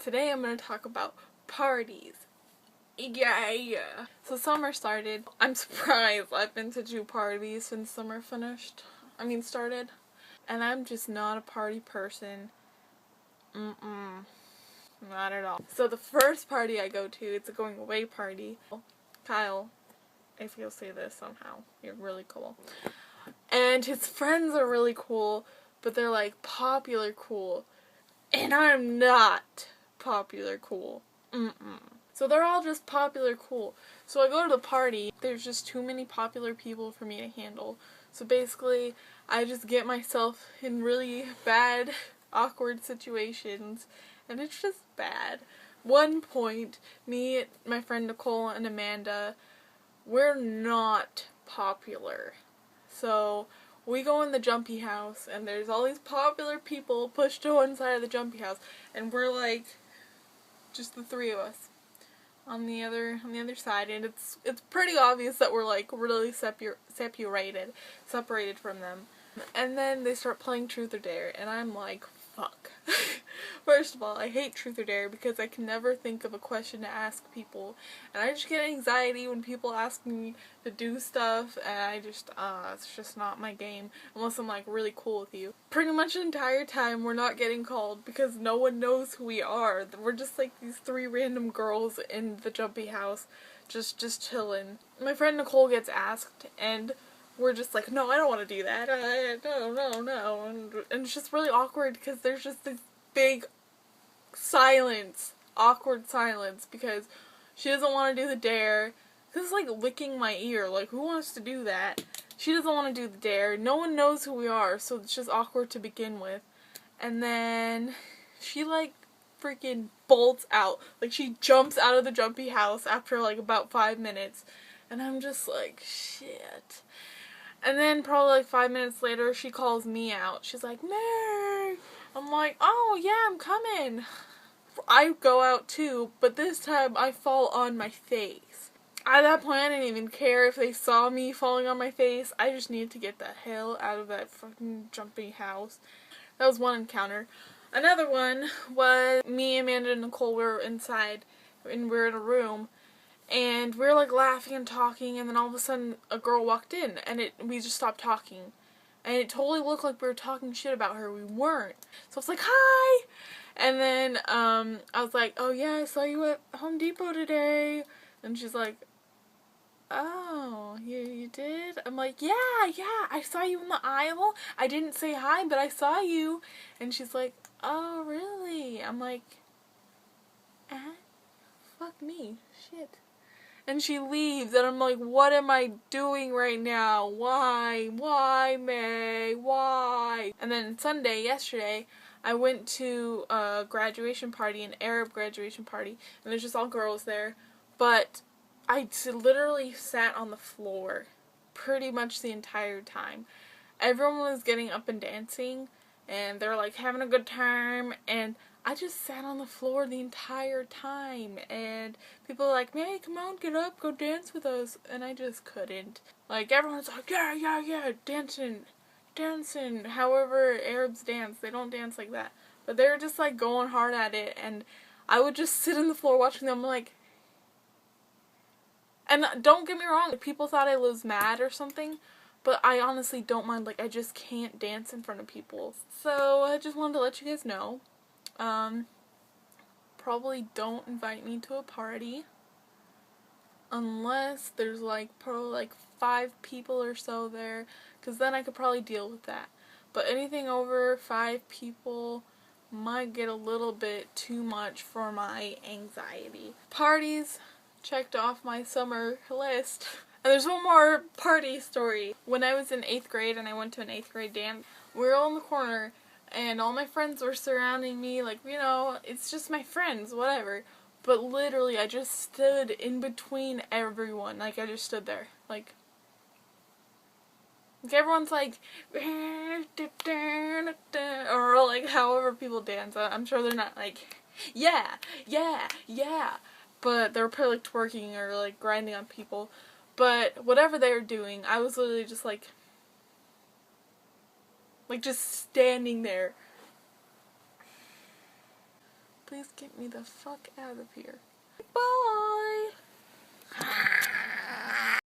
Today I'm going to talk about parties. Yeah. So summer started. I'm surprised I've been to 2 parties since summer started. And I'm just not a party person. Not at all. So the first party I go to, it's a going away party. Kyle, if you'll say this somehow, you're really cool. And his friends are really cool, but they're like popular cool. And I'm not popular cool. So they're all just popular cool. So I go to the party, there's just too many popular people for me to handle. So basically, I just get myself in really bad, awkward situations, and it's just bad. One point, me, my friend Nicole, and Amanda, we're not popular. So we go in the jumpy house, and there's all these popular people pushed to one side of the jumpy house, and we're like just the 3 of us on the other side, and it's pretty obvious that we're like really separated from them. And then they start playing Truth or Dare, and I'm like, fuck. First of all, I hate Truth or Dare because I can never think of a question to ask people, and I just get anxiety when people ask me to do stuff, and I just, it's just not my game, unless I'm like really cool with you. Pretty much the entire time we're not getting called because no one knows who we are. We're just like these 3 random girls in the jumpy house, just chilling. My friend Nicole gets asked, and we're just like, no, I don't want to do that, no, and it's just really awkward because there's just this big silence, awkward silence, because she doesn't want to do the dare. This is like licking my ear, like who wants to do that? She doesn't want to do the dare, no one knows who we are, so it's just awkward to begin with. And then she like freaking bolts out, like she jumps out of the jumpy house after like about 5 minutes, and I'm just like, shit. And then probably like 5 minutes later, she calls me out. She's like, Mary! I'm like, oh yeah, I'm coming. I go out too, but this time I fall on my face. At that point, I didn't even care if they saw me falling on my face. I just needed to get the hell out of that fucking jumpy house. That was one encounter. Another one was me, Amanda, and Nicole were inside, and we were in a room. And we were like laughing and talking, and then all of a sudden a girl walked in, and we just stopped talking. And it totally looked like we were talking shit about her. We weren't. So I was like, hi! And then I was like, oh yeah, I saw you at Home Depot today. And she's like, oh, you did? I'm like, yeah, I saw you in the aisle. I didn't say hi, but I saw you. And she's like, oh, really? I'm like, fuck me, shit. And she leaves, and I'm like, what am I doing right now? Why, May? Why? And then yesterday, I went to a graduation party, an Arab graduation party, and there's just all girls there, but I literally sat on the floor pretty much the entire time. Everyone was getting up and dancing, and they're like having a good time, and I just sat on the floor the entire time, and people were like, May, come on, get up, go dance with us, and I just couldn't. Like, everyone's like, yeah, dancing, however Arabs dance, they don't dance like that, but they're just like going hard at it, and I would just sit on the floor watching them like, and don't get me wrong, people thought I was mad or something, but I honestly don't mind, like, I just can't dance in front of people. So I just wanted to let you guys know. Probably don't invite me to a party unless there's like probably like 5 people or so there, because then I could probably deal with that. But anything over 5 people might get a little bit too much for my anxiety. Parties checked off my summer list. And there's one more party story. When I was in 8th grade and I went to an 8th grade dance, we were all in the corner, and all my friends were surrounding me, like, you know, it's just my friends, whatever. But literally, I just stood in between everyone. Like, I just stood there. Like everyone's like, or like however people dance. I'm sure they're not like, yeah. But they're probably like twerking or like grinding on people. But whatever they were doing, I was literally just like just standing there. Please get me the fuck out of here. Bye!